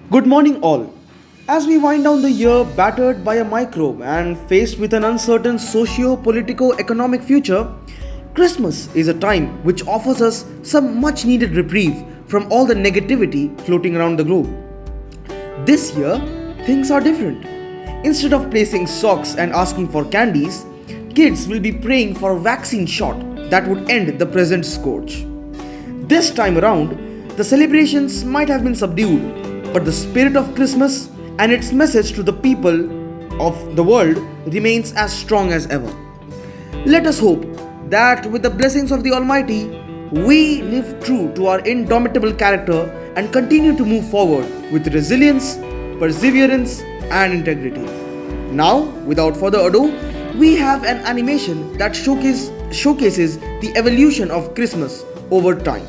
Good morning, all. As we wind down the year battered by a microbe and faced with an uncertain socio politico economic future, Christmas is a time which offers us some much needed reprieve from all the negativity floating around the globe. This year, things are different. Instead of placing socks and asking for candies, kids will be praying for a vaccine shot that would end the present scourge. This time around, the celebrations might have been subdued, but the spirit of Christmas and its message to the people of the world remains as strong as ever. Let us hope that with the blessings of the Almighty, we live true to our indomitable character and continue to move forward with resilience, perseverance, and integrity. Now, without further ado, we have an animation that showcases the evolution of Christmas over time.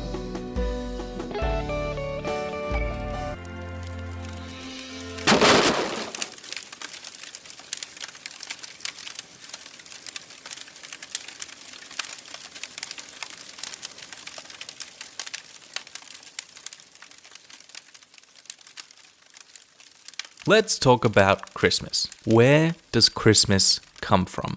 Let's talk about Christmas. Where does Christmas come from?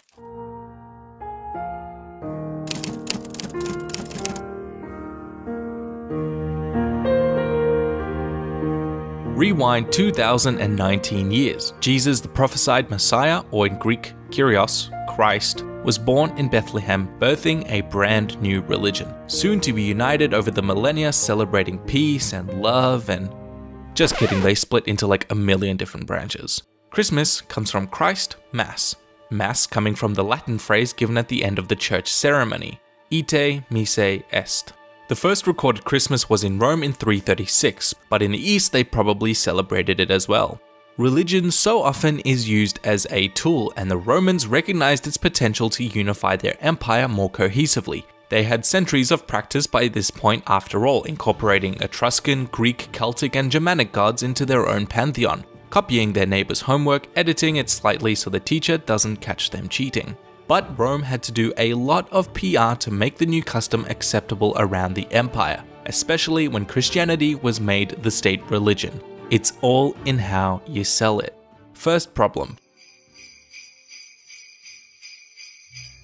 Rewind 2019 years. Jesus, the prophesied Messiah, or in Greek, Kyrios, Christ, was born in Bethlehem, birthing a brand new religion, soon to be united over the millennia, celebrating peace and love and... Just kidding, they split into like a million different branches. Christmas comes from Christ, Mass. Mass coming from the Latin phrase given at the end of the church ceremony, Ite Missa Est. The first recorded Christmas was in Rome in 336, but in the East they probably celebrated it as well. Religion so often is used as a tool, and the Romans recognized its potential to unify their empire more cohesively. They had centuries of practice by this point after all, incorporating Etruscan, Greek, Celtic and Germanic gods into their own pantheon, copying their neighbor's homework, editing it slightly so the teacher doesn't catch them cheating. But Rome had to do a lot of PR to make the new custom acceptable around the empire, especially when Christianity was made the state religion. It's all in how you sell it. First problem.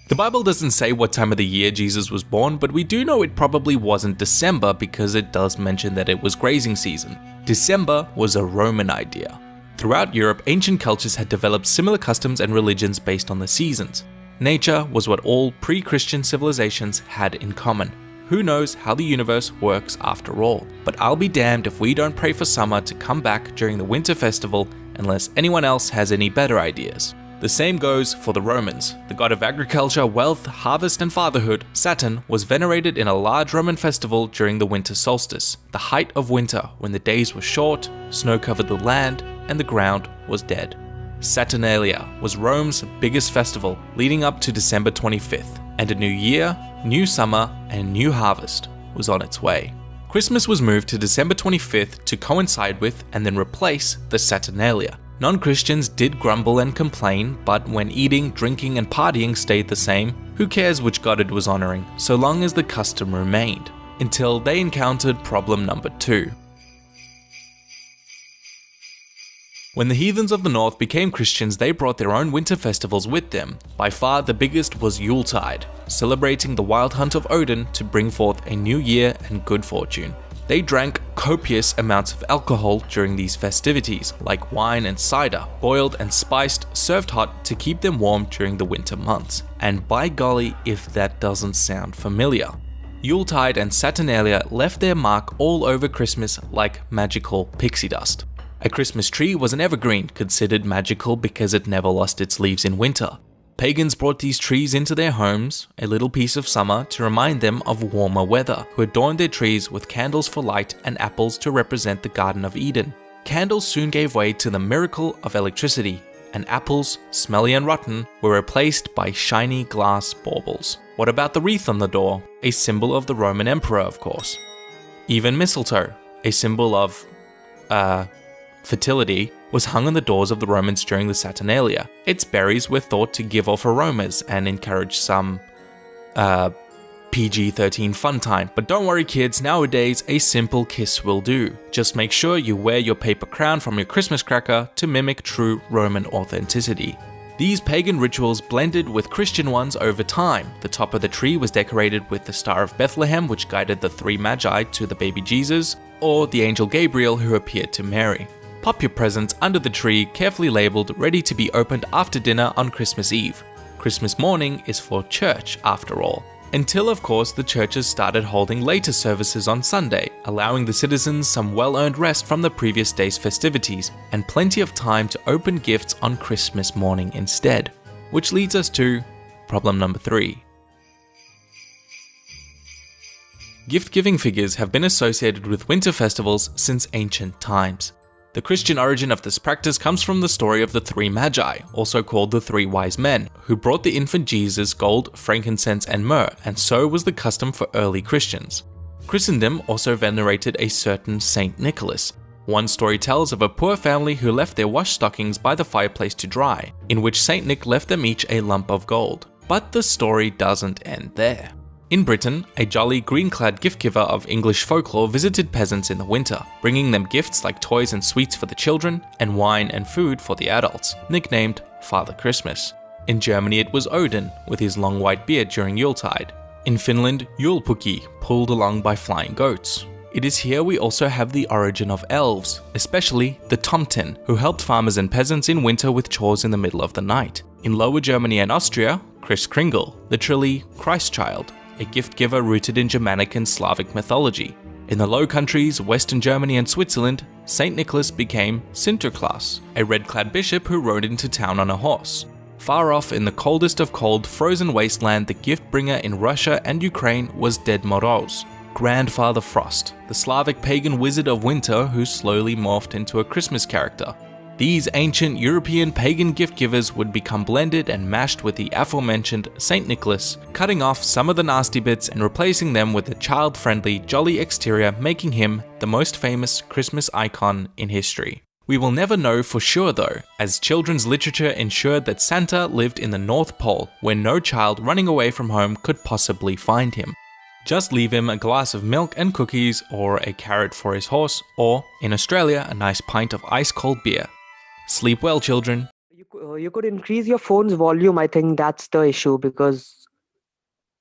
The Bible doesn't say what time of the year Jesus was born, but we do know it probably wasn't December because it does mention that it was grazing season. December was a Roman idea. Throughout Europe, ancient cultures had developed similar customs and religions based on the seasons. Nature was what all pre-Christian civilizations had in common. Who knows how the universe works after all? But I'll be damned if we don't pray for summer to come back during the winter festival unless anyone else has any better ideas. The same goes for the Romans. The god of agriculture, wealth, harvest and fatherhood, Saturn, was venerated in a large Roman festival during the winter solstice, the height of winter when the days were short, snow covered the land, and the ground was dead. Saturnalia was Rome's biggest festival, leading up to December 25th, and a new year, new summer, and new harvest was on its way. Christmas was moved to December 25th to coincide with and then replace the Saturnalia. Non-Christians did grumble and complain, but when eating, drinking and partying stayed the same, who cares which god it was honoring, so long as the custom remained, until they encountered problem number 2. When the heathens of the north became Christians, they brought their own winter festivals with them. By far the biggest was Yuletide, celebrating the wild hunt of Odin to bring forth a new year and good fortune. They drank copious amounts of alcohol during these festivities, like wine and cider, boiled and spiced, served hot to keep them warm during the winter months. And by golly, if that doesn't sound familiar. Yuletide and Saturnalia left their mark all over Christmas like magical pixie dust. A Christmas tree was an evergreen, considered magical because it never lost its leaves in winter. Pagans brought these trees into their homes, a little piece of summer to remind them of warmer weather, who adorned their trees with candles for light and apples to represent the Garden of Eden. Candles soon gave way to the miracle of electricity, and apples, smelly and rotten, were replaced by shiny glass baubles. What about the wreath on the door? A symbol of the Roman emperor, of course. Even mistletoe, a symbol of, fertility, was hung on the doors of the Romans during the Saturnalia. Its berries were thought to give off aromas and encourage some, PG-13 fun time, but don't worry kids, nowadays a simple kiss will do. Just make sure you wear your paper crown from your Christmas cracker to mimic true Roman authenticity. These pagan rituals blended with Christian ones over time. The top of the tree was decorated with the Star of Bethlehem, which guided the three magi to the baby Jesus, or the angel Gabriel who appeared to Mary. Pop your presents under the tree, carefully labeled, ready to be opened after dinner on Christmas Eve. Christmas morning is for church after all. Until of course the churches started holding later services on Sunday, allowing the citizens some well-earned rest from the previous day's festivities, and plenty of time to open gifts on Christmas morning instead. Which leads us to problem number 3. Gift-giving figures have been associated with winter festivals since ancient times. The Christian origin of this practice comes from the story of the three magi, also called the three wise men, who brought the infant Jesus gold, frankincense and myrrh, and so was the custom for early Christians. Christendom also venerated a certain Saint Nicholas. One story tells of a poor family who left their washed stockings by the fireplace to dry, in which Saint Nick left them each a lump of gold. But the story doesn't end there. In Britain, a jolly green-clad gift-giver of English folklore visited peasants in the winter, bringing them gifts like toys and sweets for the children, and wine and food for the adults, nicknamed Father Christmas. In Germany it was Odin, with his long white beard during Yuletide. In Finland, Joulupukki, pulled along by flying goats. It is here we also have the origin of elves, especially the Tomten, who helped farmers and peasants in winter with chores in the middle of the night. In Lower Germany and Austria, Kris Kringle, literally Christ child, a gift giver rooted in Germanic and Slavic mythology. In the Low Countries, Western Germany and Switzerland, Saint Nicholas became Sinterklaas, a red-clad bishop who rode into town on a horse. Far off in the coldest of cold, frozen wasteland, the gift bringer in Russia and Ukraine was Ded Moroz, Grandfather Frost, the Slavic pagan wizard of winter who slowly morphed into a Christmas character. These ancient European pagan gift givers would become blended and mashed with the aforementioned Saint Nicholas, cutting off some of the nasty bits and replacing them with a child-friendly, jolly exterior, making him the most famous Christmas icon in history. We will never know for sure though, as children's literature ensured that Santa lived in the North Pole, where no child running away from home could possibly find him. Just leave him a glass of milk and cookies, or a carrot for his horse, or, in Australia, a nice pint of ice-cold beer. Sleep well, children. You could increase your phone's volume. I think that's the issue because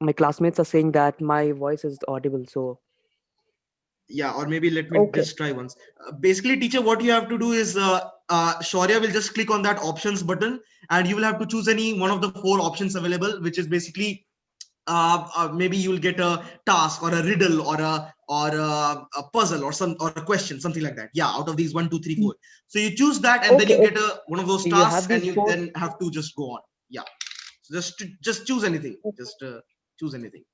my classmates are saying that my voice is audible. So Yeah, or maybe let me Okay. just try once. Basically, teacher, what you have to do is Shaurya will just click on that options button, and you will have to choose any one of the 4 options available, which is basically maybe you will get a task or a riddle or a puzzle or a question, something like that. Yeah, out of these 1, 2, 3, 4. So you choose that, and then Okay, you get one of those you have tasks, and these you 4. then have to just go on. Yeah. So just choose anything. Just choose anything.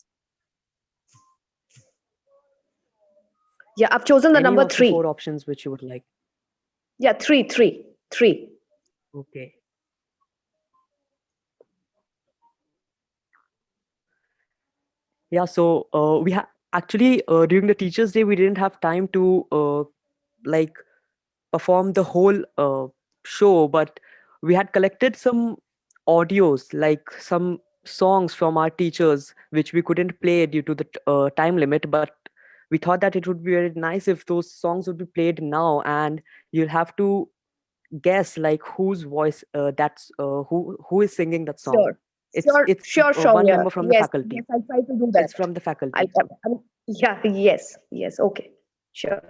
Yeah, I've chosen the Any number of the 4 3. options which you would like. Yeah, 3. Okay. Yeah. So we actually during the Teachers' Day we didn't have time to like perform the whole show, but we had collected some audios, like some songs from our teachers, which we couldn't play due to the time limit. But we thought that it would be very nice if those songs would be played now, and you'll have to guess like whose voice that's who is singing that song. Sure. It's Sure, one yeah. member from the Yes, faculty. I'll try to do So that. it's from the I'll, faculty. yeah, yes, okay. Sure.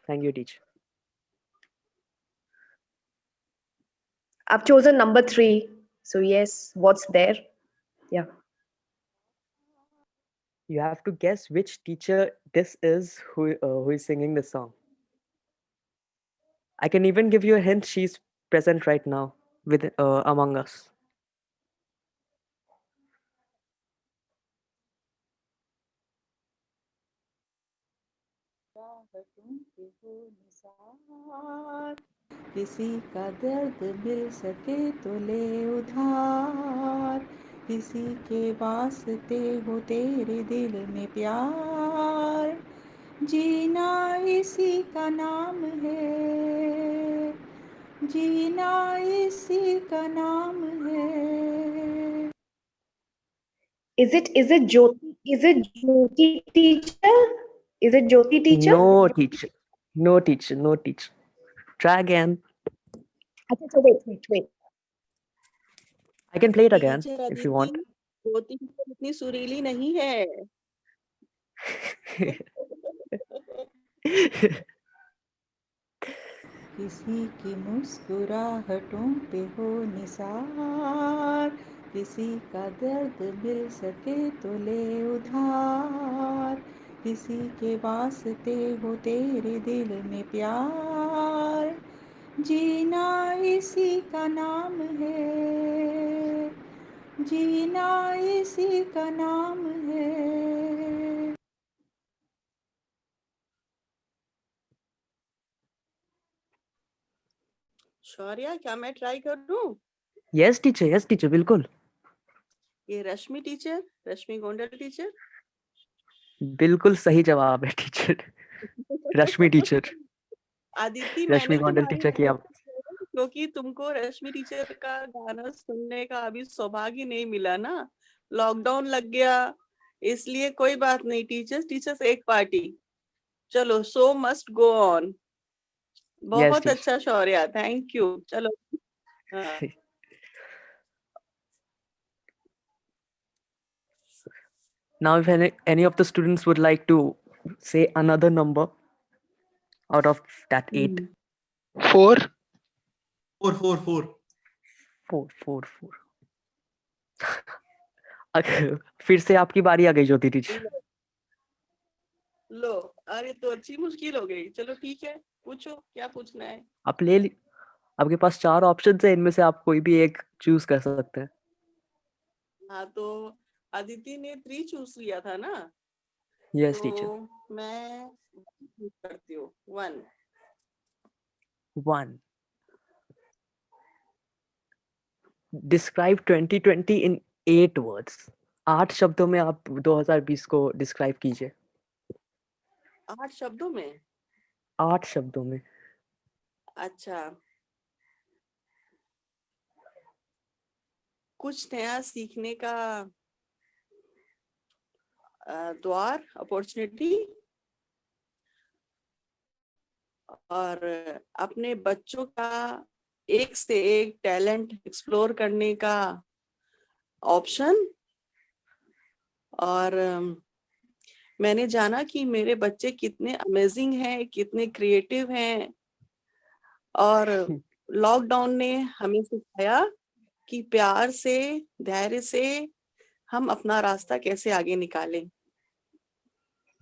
Thank you, teacher. I've chosen number 3. So yes, what's there? Yeah. You have to guess which teacher this is who is singing the song. I can even give you a hint. She's present right now with among us. किसी का दर्द मिल सके तो ले उधार किसी के वास्ते हो तेरे दिल में प्यार जीना इसी का नाम है जीना इसी का नाम है Is it Jyoti? Is it Jyoti teacher? Is it Jyoti teacher? No teacher. No teacher. No teacher. Try again. Okay, so wait. I can play it again teacher if you Aditi, want. Jyoti teacher इतनी सुरीली नहीं है। किसी की मुस्कुराहटों पे हो निसार, किसी का दर्द मिल सके तो ले उधार, किसी के वास्ते हो तेरे दिल में प्यार, जीना इसी का नाम है, जीना इसी का नाम है। शौर्या, क्या मैं ट्राई करूं? Yes teacher, बिल्कुल. ये रश्मि गोंडल टीचर। बिल्कुल सही जवाब है टीचर. रश्मि टीचर. आदिति, रश्मि मैंने गोंडल तुम्हारी टीचर की मदद आप. की है, क्योंकि तुमको रश्मि टीचर का गाना सुनने का अभी सौभाग्य नहीं मिला ना, लॉकडाउन लग गया, इसलिए कोई बात नहीं। टीचर्स एक पार्टी। चलो, सो मस्ट गो ऑन। Yes बहुत teacher. अच्छा शौर्या, थैंक यू। चलो, हाँ। Now if any of the students would like to say another number out of that 8. 4. 4. 4. फिर से आपकी बारी आ गई ज्योति टीचर. लो, अरे तो अच्छी मुश्किल हो गई। चलो ठीक है, पूछो क्या पूछना है। आप आपके पास 4 ऑप्शन है, इनमें से आप कोई भी एक चूज कर सकते हैं. हाँ, तो अदिति ने 3 चूज किया था ना, यस तो टीचर. मैं करती हूँ 1। 1. डिस्क्राइब 2020 इन 8 वर्ड्स. 8 शब्दों में आप 2020 को डिस्क्राइब कीजिए. 8 शब्दों में? 8 शब्दों में. अच्छा, कुछ नया सीखने का द्वार, अपॉर्चुनिटी, और अपने बच्चों का एक से एक टैलेंट एक्सप्लोर करने का ऑप्शन, और मैंने जाना कि मेरे बच्चे कितने अमेजिंग हैं, कितने क्रिएटिव हैं, और लॉकडाउन ने हमें सिखाया कि प्यार से, धैर्य से हम अपना रास्ता कैसे आगे निकालें।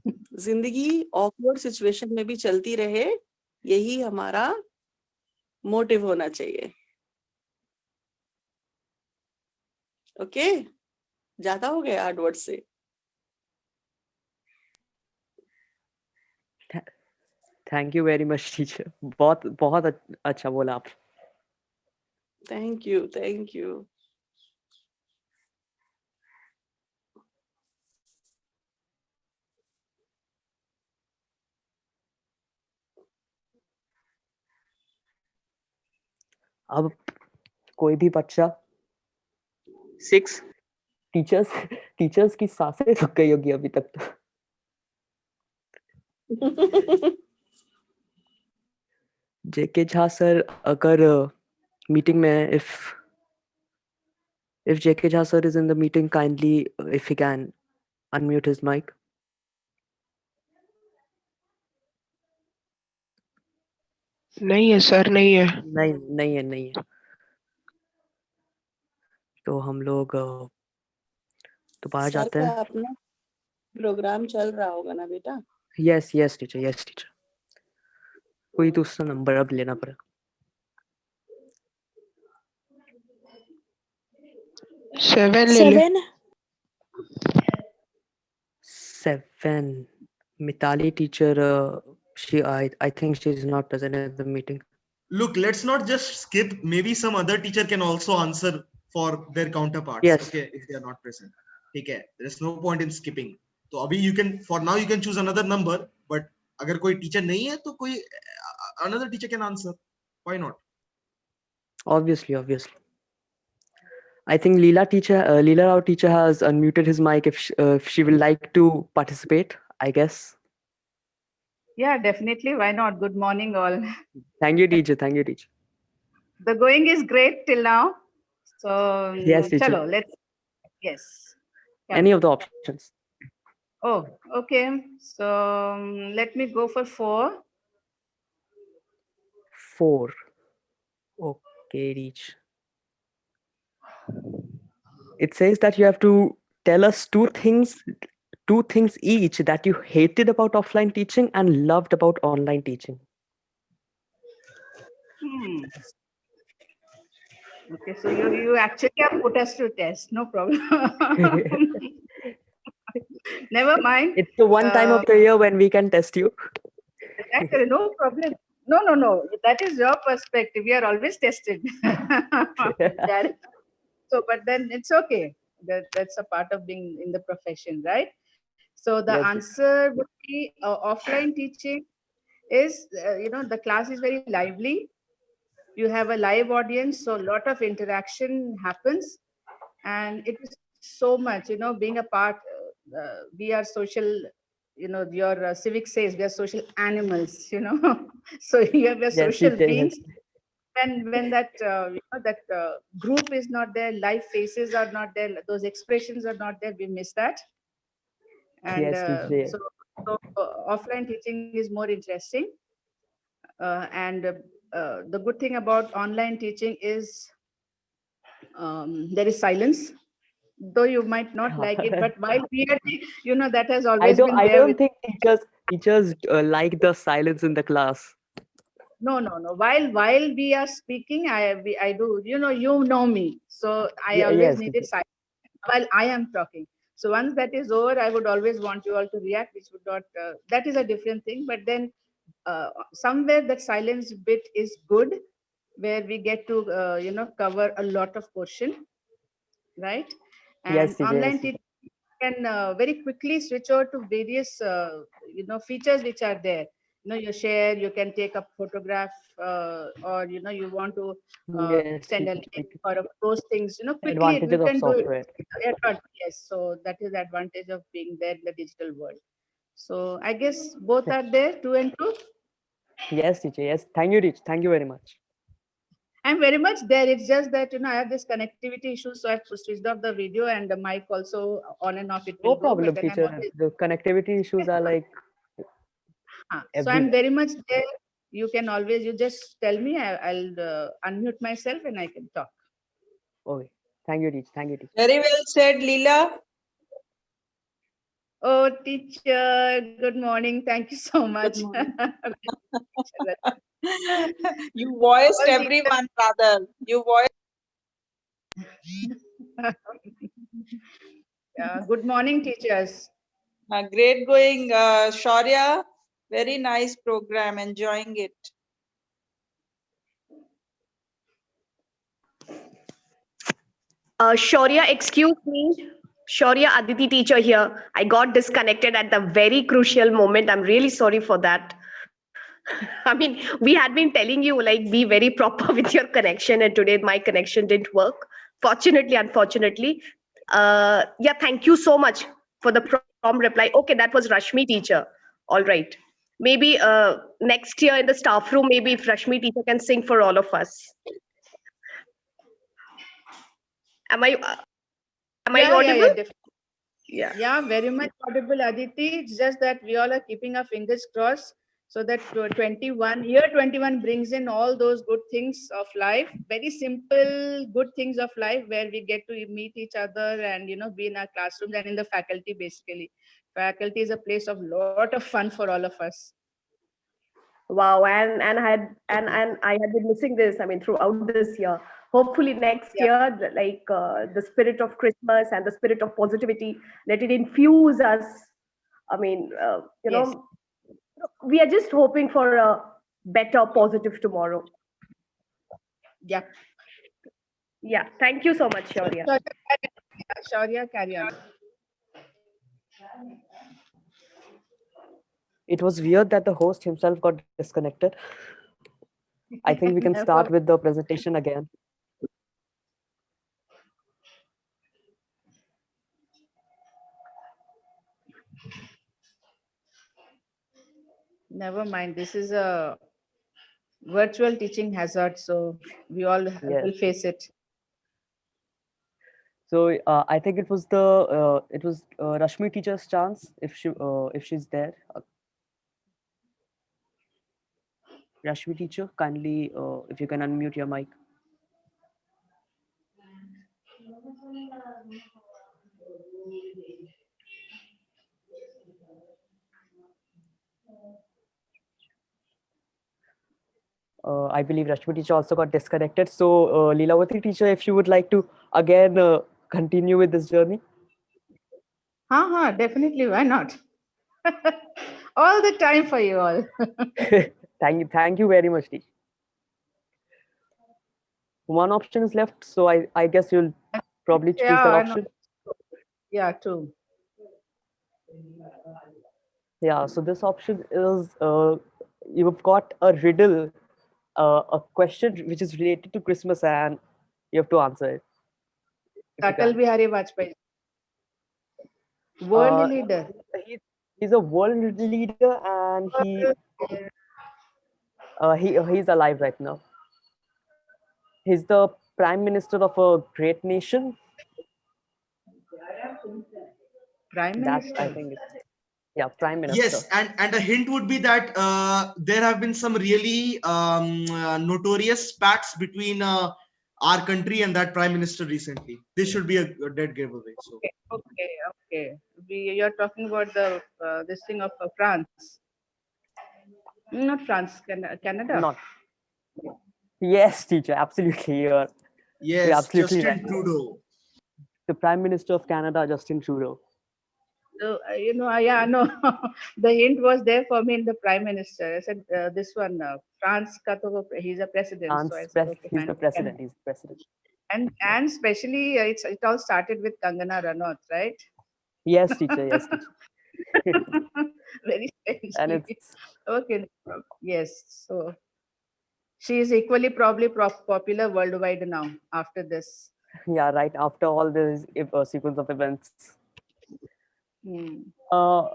जिंदगी ऑकवर्ड सिचुएशन में भी चलती रहे, यही हमारा मोटिव होना चाहिए। ओके, ज्यादा हो गया 8 वर्ड से। Thank you very much teacher. बहुत बहुत अच्छा बोला आप. Thank you. अब कोई भी बच्चा. 6. टीचर्स की सांसें रुक गई होगी अभी तक तो. जेके झा सर, अगर मीटिंग में if JK Jha sir is in the meeting, kindly if he can unmute his mic. नहीं है सर, नहीं है. नहीं है. तो हम लोग दोबारा सर जाते का हैं. अपना प्रोग्राम चल रहा होगा ना बेटा? Yes teacher. कोई दूसरा नंबर अब लेना पड़ा. 7 ले ले. 7. Mitali teacher, I think she is not present at the meeting. Look, let's not just skip. Maybe some other teacher can also answer for their counterparts. Yes. Okay, if they are not present. Okay, there is no point in skipping. तो अभी you can, for now you can choose another number, but अगर कोई teacher नहीं है तो कोई another teacher can answer. Why not? Obviously. I think Leela, our teacher, has unmuted his mic if she will like to participate, I guess. Yeah, definitely. Why not? Good morning, all. Thank you, teacher. Thank you, teacher. The going is great till now. So, Yes, teacher. chalo, let's, yes. Any Chalo. of the options. Oh, okay. So, let me go for 4. 4. Okay, teach. It says that you have to tell us two things each that you hated about offline teaching and loved about online teaching. Okay, so you actually have put us to test. No problem. Never mind. It's the one time of the year when we can test you. Actually, no problem. No. That is your perspective. We are always tested. That- so, but then it's okay. That's a part of being in the profession, right? So the Yes, answer would be offline teaching is, the class is very lively. You have a live audience, so a lot of interaction happens, and it is so much, being a part. We are social, your civic says we are social animals, so here we are yes, social teacher, yes. beings. When that group is not there, live faces are not there, those expressions are not there, we miss that. And Yes, teacher, yes. offline teaching is more interesting. And the good thing about online teaching is, there is silence, though you might not like it, but while we are, that has always been I there with. don't think teachers like the silence in the class. No. While we are speaking, I do, you know me, so I always Yes, needed teacher. silence while I am talking. So once that is over, I would always want you all to react, which would not. That is a different thing. But then somewhere that silence bit is good, where we get to cover a lot of portion, right? Yes, And teacher, yes, online teacher. teaching can very quickly switch over to various features which are there. You share, you can take a photograph, or you want to Yes, send a teacher. link or those things, quickly Advantages we of can do it. software. Yes, so that is the advantage of being there in the digital world. So I guess both are there, 2 and 2. Yes, teacher, yes. Thank you, teacher. Thank you very much. I'm very much there. It's just that I have this connectivity issue, so I've switched off the video and the mic also on and off. It No will go, but problem, then I'm teacher. always. The connectivity issues are like So I'm everywhere. very much there. You can always, you just tell me. I'll unmute myself and I can talk. Okay. Thank you, teacher. Thank you, teacher. Very well said, Leela. Oh, teacher, good morning. Thank you so much. Good morning. You voiced All everyone, rather. You voiced. Good morning, teachers. Great going, Shaurya. Very nice program. Enjoying it. Shaurya, excuse me. Shaurya, Aditi teacher here. I got disconnected at the very crucial moment. I'm really sorry for that. I mean, we had been telling you, like, be very proper with your connection, and today my connection didn't work. Fortunately, unfortunately. Yeah, thank you so much for the prompt reply. Okay, that was Rashmi teacher. All right. Maybe next year in the staff room, maybe if Rashmi teacher can sing for all of us. Am I audible? Definitely. Yeah. Yeah, very much audible, Aditi. It's just that we all are keeping our fingers crossed, so that 21 brings in all those good things of life, very simple good things of life, where we get to meet each other and be in our classrooms and in the faculty. Basically, faculty is a place of lot of fun for all of us. Wow, and I had been missing this. I mean, throughout this year. Hopefully, next Yeah. year, the spirit of Christmas and the spirit of positivity, let it infuse us. I mean, Yes. we are just hoping for a better, positive tomorrow. Yeah. Yeah, thank you so much, Shaurya. Shaurya, carry on. It was weird that the host himself got disconnected. I think we can start with the presentation again. Never mind. This is a virtual teaching hazard, so we all Yes. will face it. So I think it was Rashmi teacher's chance if she's there. Rashmi teacher, kindly if you can unmute your mic. I believe Rashmi teacher also got disconnected. So Leelavati teacher, if you would like to again continue with this journey. Definitely. Why not? All the time for you all. Thank you very much, teacher. One option is left, so I guess you'll probably choose Yeah, that I know. option. Yeah, true. Yeah, so this option is you've got a riddle, a question which is related to Christmas, and you have to answer it. If you Atal can. Bihari Vajpayee, world Uh, leader. he's a world leader, and he's alive right now. He's the prime minister of a great nation. Prime That I Minister. think, yeah, prime minister. Yes, and a hint would be that there have been some really notorious spats between our country and that prime minister recently. This should be a dead giveaway. So Okay. You're talking about the this thing of France. Not France, Canada. Not. Yes, teacher. Absolutely, you're yes, absolutely right. Justin Trudeau. The prime minister of Canada, Justin Trudeau. So, yeah, no, the hint was there for me in the prime minister. I said this one, France, ka to he's a president. So I said, okay, He's fine. the president. He's the president. And especially it all started with Kangana Ranaut, right? Yes, teacher. Yes, teacher. Very And strangely. it's Okay, yes. So she is equally probably popular worldwide now after this. yeah, right after all this sequence of events. Hmm. Uh,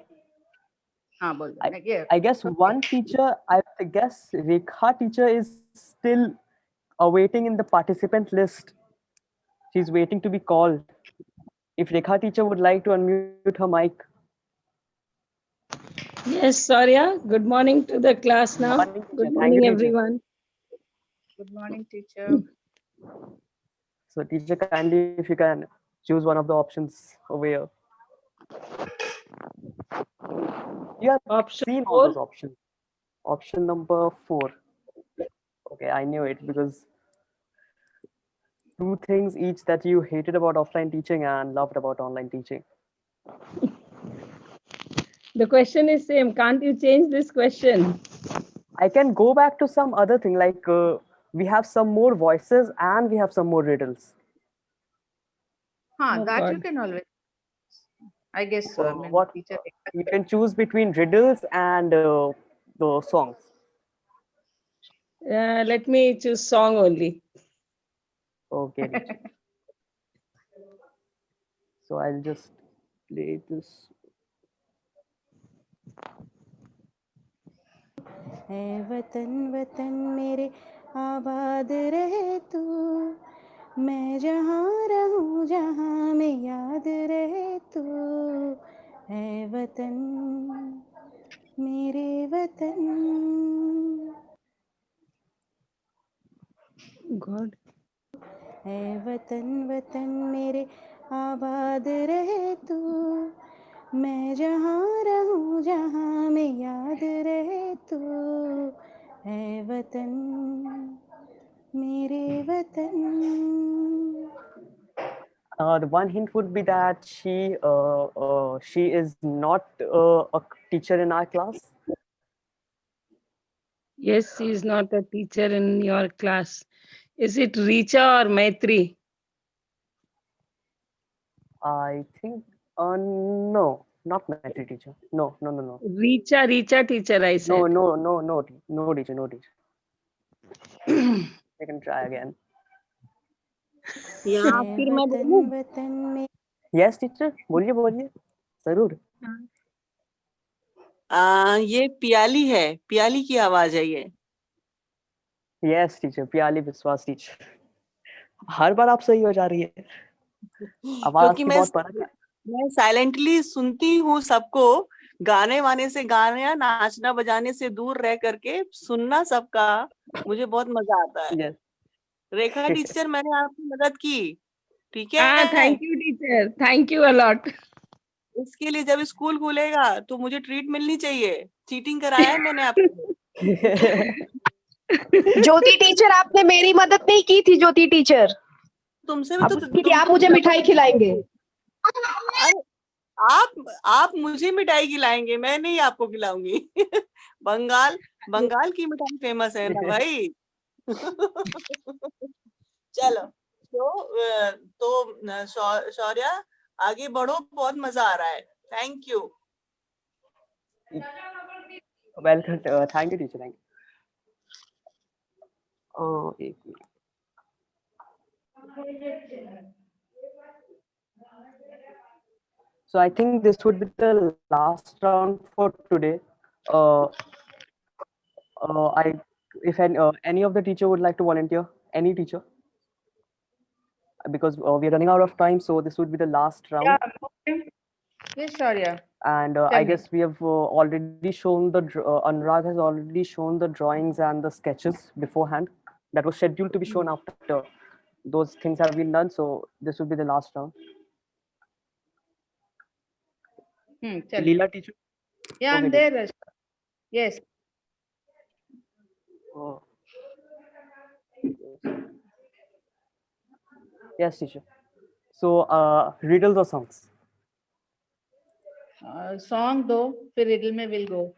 Bol do. I, Yeah. I guess one teacher, I guess Rekha teacher is still awaiting in the participant list. She's waiting to be called. If Rekha teacher would like to unmute her mic. Yes, Surya. Good morning to the class now. Morning, teacher. Good Thank you, morning, teacher. everyone. Good morning, teacher. So, teacher, kindly, if you can choose one of the options over here. You have Option seen all 4. those options. Option number 4. Okay, I knew it because 2 things each that you hated about offline teaching and loved about online teaching. The question is same. Can't you change this question? I can go back to some other thing like we have some more voices and we have some more riddles. Oh, That you God. can always. I guess so. I mean, What teacher. you can choose between riddles and the songs. Let me choose song only. Okay, teacher. So I'll just play this. है वतन वतन मेरे आबाद रहे तू, मैं जहाँ रहूँ जहाँ में याद रहे तू, है वतन मेरे वतन. God. है वतन वतन मेरे आबाद रहे तू, मैं जहाँ रहूँ जहाँ में याद रहे तू, है वतन मेरे वतन. The one hint would be that she is not a teacher in our class. Yes, he is not a teacher in your class. Is it Richa or Maitri? I think no, not Maitri teacher. No. Richa teacher, I said. No teacher. I can try again. Yeah, फिर मैं बोलूं? Yes, teacher. बोलिए जरूर. ये पियाली है, पियाली की आवाज है ये। यस टीचर, पियाली विश्वास टीचर। हर बार आप सही हो जा रही है, आवाज क्योंकि की बहुत फर्क है। मैं साइलेंटली सुनती हूँ सबको, गाने वाने से, गाने नाचना बजाने से दूर रह करके सुनना सबका मुझे बहुत मजा आता है। यस रेखा टीचर, मैंने आपकी मदद की, ठीक हाँ, है? Thank you teacher, thank you a lot. इसके लिए जब स्कूल खुलेगा तो मुझे ट्रीट मिलनी चाहिए। चीटिंग कराया है मैंने आपको। ज्योति टीचर, आपने मेरी मदद नहीं की थी ज्योति टीचर। तुमसे भी अब तो उसके लिए तुम आप तो मुझे मिठाई खिलाएंगे। अरे आप मुझे मिठाई खिलाएंगे, मैं नहीं आपको खिलाऊंगी। बंगाल की मिठाई फेमस है ना भाई। चलो, शौर्या आगे बढ़ो, बहुत मजा आ रहा है। Thank you. Welcome, thank you teacher, thank you. एक minute. So I think this would be the last round for today. Uh, if any of the teacher would like to volunteer, any teacher, because we are running out of time, so this would be the last round. Yeah. Yes, Shaurya. And Tell I me. guess we have already shown Anurag has already shown the drawings and the sketches beforehand. That was scheduled to be shown after those things have been done. So this would be the last round. Tell me. Leela teacher. Yeah, I'm Okay, there. Yes. Oh. Yes, teacher. So riddles or songs? Song दो, फिर riddle में will go.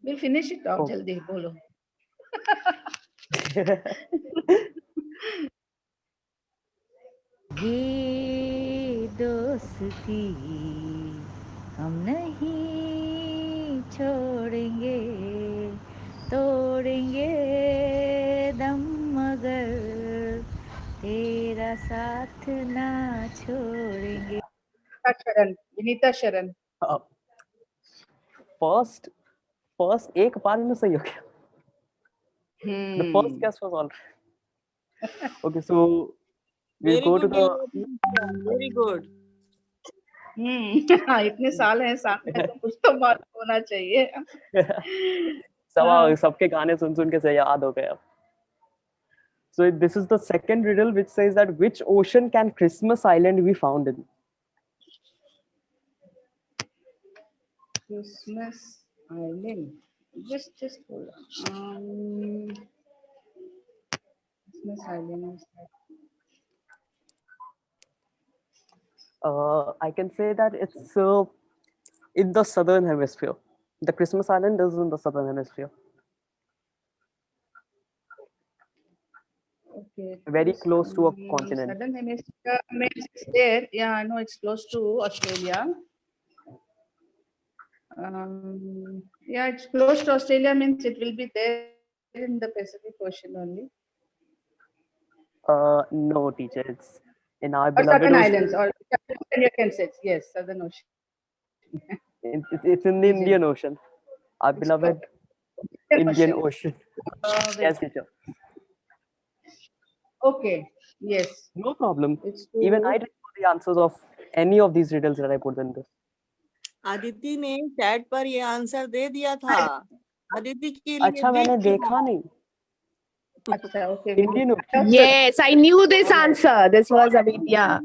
We'll finish it off. Oh. जल्दी बोलो. ये दोस्ती हम नहीं छोड़ेंगे, तोड़ेंगे दम मगर तेरा साथ ना छोड़ेंगे। विनीता शरण. First एक बार में सही हो गया. The first guess was all right. Okay, so we'll very go to good, the. Very good. इतने साल हैं साथ में तो कुछ तो बात होना चाहिए. सबके गाने सुन के से याद हो गए अब. So this is the second riddle, which says that which ocean can Christmas Island be found in? Christmas Island. Just hold on. Christmas Island. I can say that it's in the southern hemisphere. The Christmas Island is in the southern hemisphere. Okay. Very close to a continent. Southern Hemisphere means it's there. Yeah, I know it's close to Australia. Yeah, it's close to Australia means it will be there in the Pacific Ocean only. No, teacher, it's in our Or beloved Southern ocean. Islands, or you can say yes, Southern Ocean. It's in the Indian Ocean. Our beloved Indian Ocean. Yes, teacher. Okay. Yes. No problem. It's Even I didn't know the answers of any of these riddles that I put in this. Aditi ने chat पर ये answer दे दिया था। आदिति के लिए अच्छा, मैंने देखा नहीं. अच्छा, okay. Indian Ocean. Yes, I knew this answer. This was Aditya.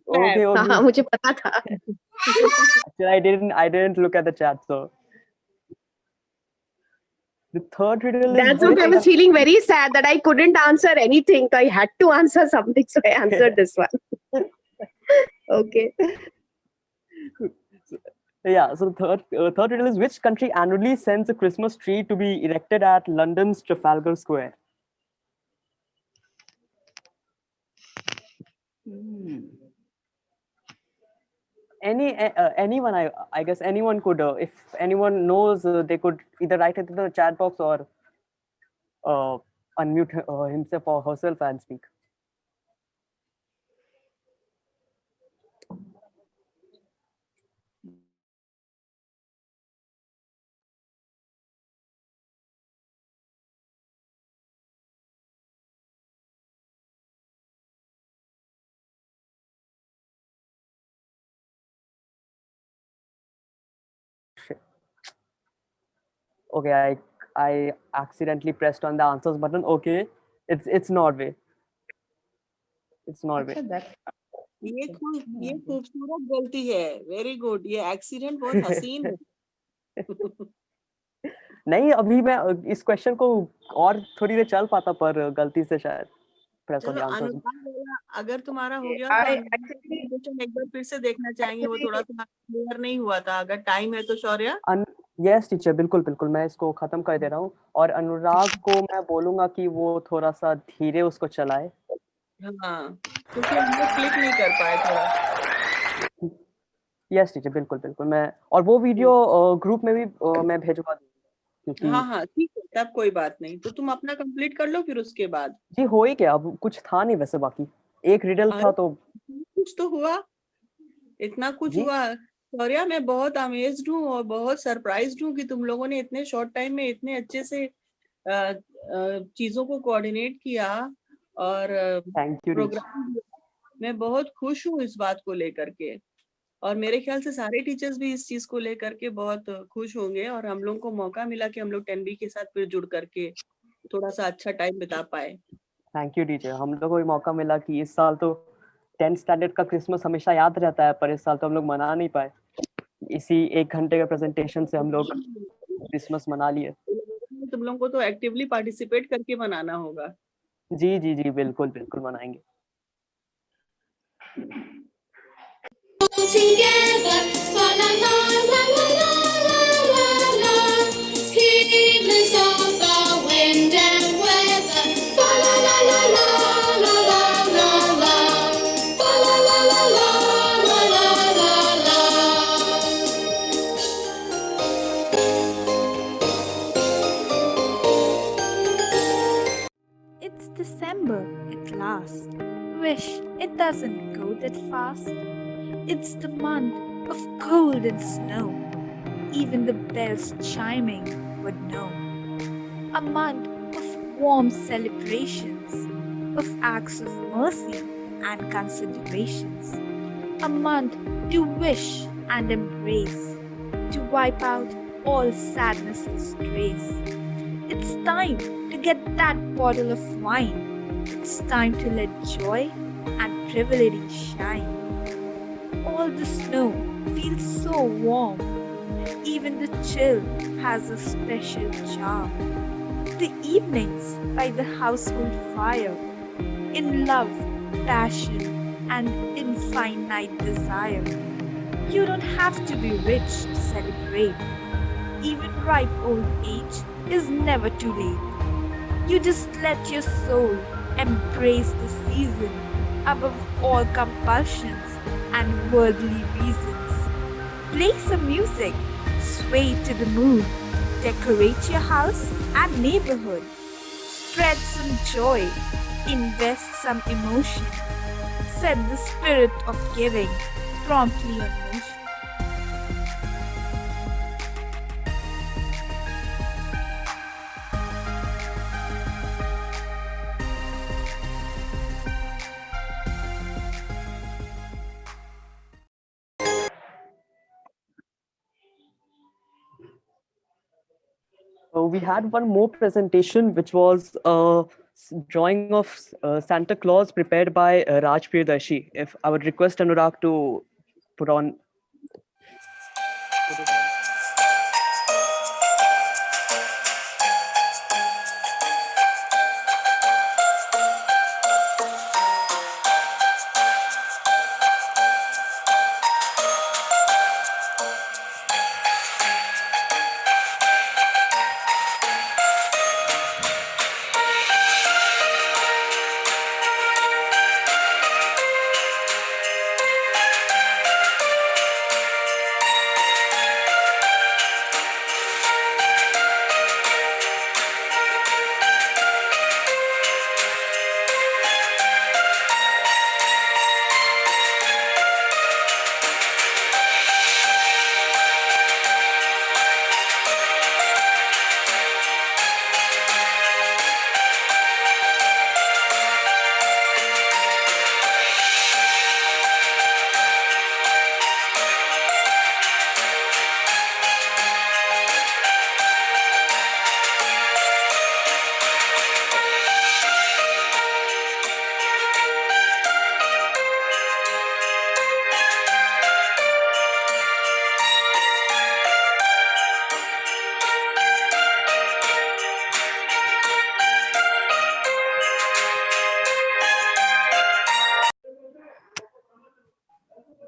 Okay, okay. हाँ, मुझे पता था. Actually, I didn't look at the chat, so. The third riddle is. That's what I was feeling very sad that I couldn't answer anything. So I had to answer something, so I answered this one. Okay. Yeah, so the third riddle is which country annually sends a Christmas tree to be erected at London's Trafalgar Square? Anyone, I guess anyone could, if anyone knows, they could either write it in the chat box or unmute himself or herself and speak. Okay, I accidentally pressed on the answers button. Okay, it's Norway. It's Norway. अच्छा that ये खूबसूरत गलती है, very good. ये accident बहुत हसीन है। नहीं, अभी मैं इस क्वेश्चन को और थोड़ी देर चल पाता, पर गलती से शायद प्रेस ऑन द चलो आंसर्स। अनुराग वाला अगर तुम्हारा हो गया तो I अनुराग का actually presentation एक बार फिर से देखना चाहेंगे, वो थोड़ा सा क्लियर नहीं हुआ था। अगर टाइम है तो शौर्य। यस टीचर, बिल्कुल बिल्कुल, मैं इसको खत्म कर दे रहा हूँ, और अनुराग को मैं बोलूंगा कि वो थोड़ा सा धीरे उसको चलाए। हाँ, क्योंकि हम लोग क्लिक नहीं कर पाए थोड़ा। यस टीचर, बिल्कुल बिल्कुल, मैं और वो वीडियो ग्रुप में भी मैं भेजवा दूंगा, क्योंकि हाँ हाँ ठीक है, तब कोई बात नहीं। तो तुम अपना कंप्लीट कर लो, फिर उसके बाद जी हो ही गया, अब कुछ था नहीं वैसे, बाकी एक रिडल था अरे तो। कुछ तो हुआ, इतना कुछ जी हुआ। सौर्या, मैं बहुत अमेज्ड हूँ और बहुत सरप्राइज्ड हूँ कि तुम लोगों ने इतने शॉर्ट टाइम में इतने अच्छे से चीजों को कोऑर्डिनेट किया और थैंक यू टीचर। प्रोग्राम। मैं बहुत खुश हूँ इस बात को लेकर के, और मेरे ख्याल से सारे टीचर्स भी इस चीज को लेकर के बहुत खुश होंगे, और हम लोग को मौका मिला कि हम लोग 10B के साथ फिर जुड़ करके थोड़ा सा अच्छा टाइम बिता पाए। थैंक यू टीचर, हम लोग को भी मौका मिला कि इस साल तो 10th स्टैंडर्ड का क्रिसमस हमेशा याद रहता है, पर इस साल तो हम लोग मना नहीं पाए। इसी 1 घंटे के प्रेजेंटेशन से हम लोग क्रिसमस मना लिए। तुम लोग को तो एक्टिवली पार्टिसिपेट करके मनाना होगा। जी जी जी, बिल्कुल बिल्कुल मनाएंगे। Together, fa la la la la la la la la. Heedless of the wind and weather, fa la la la la la la la la. Fa la la la la la la la la. It's December at last. Wish it doesn't go that fast. It's the month of cold and snow. Even the bells chiming would know. A month of warm celebrations, of acts of mercy and considerations. A month to wish and embrace, to wipe out all sadness's trace. It's time to get that bottle of wine. It's time to let joy and frivolity shine. All the snow feels so warm. Even the chill has a special charm. The evenings by the household fire, in love, passion, and infinite desire. You don't have to be rich to celebrate. Even ripe old age is never too late. You just let your soul embrace the season above all compulsions and worldly reasons. Play some music, sway to the mood, decorate your house and neighborhood. Spread some joy, invest some emotion. Set the spirit of giving promptly on motion. So we had one more presentation, which was a drawing of Santa Claus prepared by Raj Priyadarshi. If I would request Anurag to put on.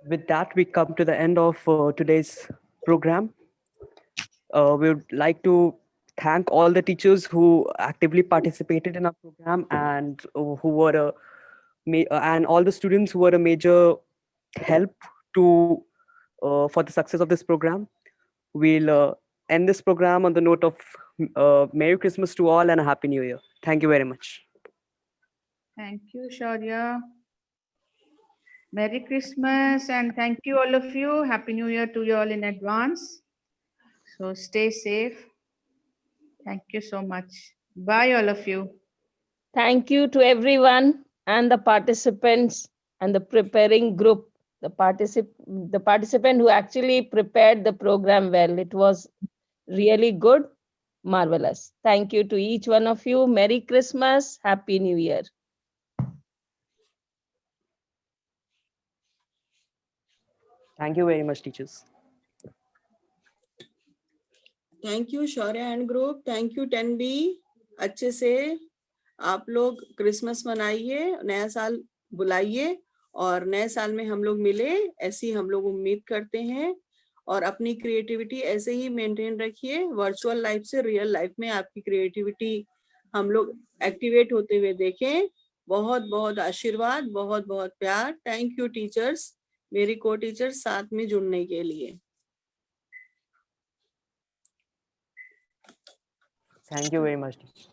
with that, we come to the end of today's program. We would like to thank all the teachers who actively participated in our program and who were and all the students who were a major help to for the success of this program. We'll end this program on the note of Merry Christmas to all and a Happy New Year. Thank you very much. Thank you, Shaurya. Merry Christmas and thank you all of you. Happy New Year to you all in advance. So stay safe. Thank you so much. Bye, all of you. Thank you to everyone and the participants and the preparing group, the participant who actually prepared the program well. It was really good, marvelous. Thank you to each one of you. Merry Christmas, Happy New Year. Thank you very much, teachers. Thank you Shaurya and group, thank you 10B। अच्छे से आप लोग Christmas मनाइए, नया साल बुलाइए और नए साल में हम लोग मिले, ऐसी हम लोग उम्मीद करते हैं। और अपनी क्रिएटिविटी ऐसे ही मेंटेन रखिए। वर्चुअल लाइफ से रियल लाइफ में आपकी क्रिएटिविटी हम लोग एक्टिवेट होते हुए देखें। बहुत बहुत आशीर्वाद, बहुत बहुत प्यार। थैंक यू टीचर्स, मेरी को टीचर्स साथ में जुड़ने के लिए। Thank you very much, teachers.